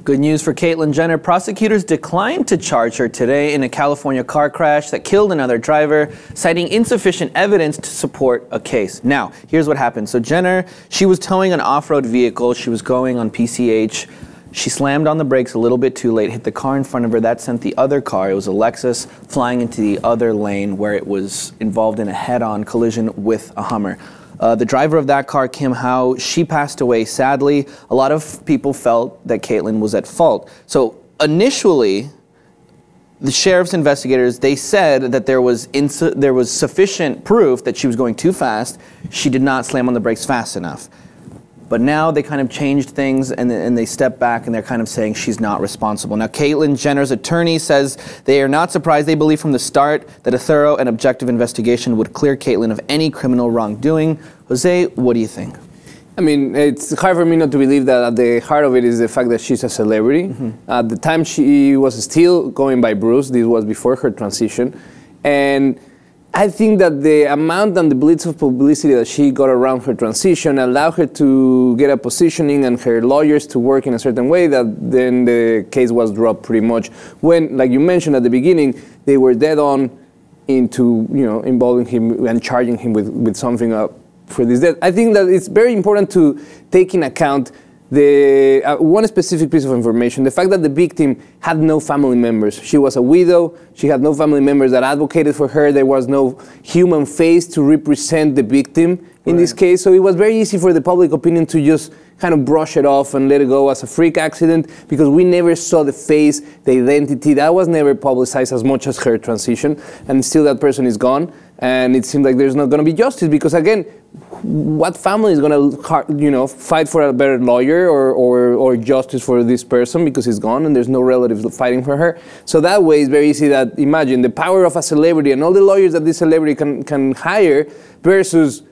Good news for Caitlyn Jenner. Prosecutors declined to charge her today in a California car crash that killed another driver, citing insufficient evidence to support a case. Now, here's what happened. So Jenner, she was towing an off-road vehicle. She was going on PCH. She slammed on the brakes a little bit too late, hit the car in front of her. That sent the other car, it was a Lexus, flying into the other lane where it was involved in a head-on collision with a Hummer. The driver of that car, Kim Howe, she passed away sadly. A lot of people felt that Caitlyn was at fault. So initially, the sheriff's investigators, they said that there was sufficient proof that she was going too fast. She did not slam on the brakes fast enough. But now they kind of changed things and they stepped back and they're kind of saying she's not responsible. Now, Caitlyn Jenner's attorney says they are not surprised. They believe from the start that a thorough and objective investigation would clear Caitlyn of any criminal wrongdoing. Jose, what do you think? I mean, it's hard for me not to believe that at the heart of it is the fact that she's a celebrity. At the time, she was still going by Bruce. This was before her transition. And I think that the amount and the blitz of publicity that she got around her transition allowed her to get a positioning and her lawyers to work in a certain way that then the case was dropped pretty much. When, like you mentioned at the beginning, they were dead on into, involving him and charging him with something for this death. I think that it's very important to take in account the one specific piece of information, the fact that the victim had no family members. She was a widow, she had no family members that advocated for her, there was no human face to represent the victim in this case, so it was very easy for the public opinion to just kind of brush it off and let it go as a freak accident because we never saw the face, the identity. That was never publicized as much as her transition, and still that person is gone. And it seems like there's not going to be justice because, again, what family is going to, fight for a better lawyer or justice for this person because he's gone and there's no relatives fighting for her? So that way it's very easy that, imagine the power of a celebrity and all the lawyers that this celebrity can hire versus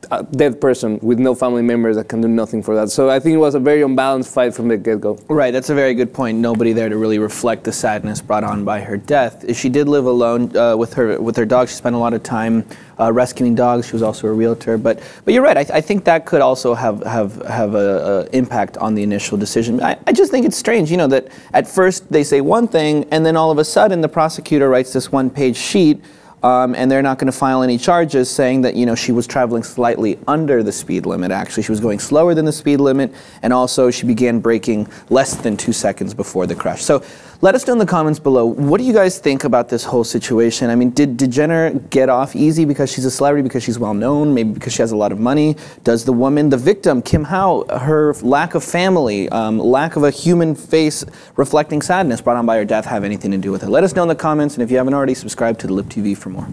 a dead person with no family members that can do nothing for that. So I think it was a very unbalanced fight from the get-go. Right, that's a very good point. Nobody there to really reflect the sadness brought on by her death. She did live alone with her dog. She spent a lot of time rescuing dogs. She was also a realtor. But you're right. I think that could also have a impact on the initial decision. I just think it's strange, that at first they say one thing, and then all of a sudden the prosecutor writes this one-page sheet. And they're not going to file any charges saying that, she was traveling slightly under the speed limit, actually. She was going slower than the speed limit, and also she began braking less than 2 seconds before the crash. So let us know in the comments below, what do you guys think about this whole situation? I mean, did Jenner get off easy because she's a celebrity, because she's well-known, maybe because she has a lot of money? Does the woman, the victim, Kim Howe, her lack of family, lack of a human face reflecting sadness brought on by her death have anything to do with it? Let us know in the comments, and if you haven't already, subscribe to the Lip TV for more.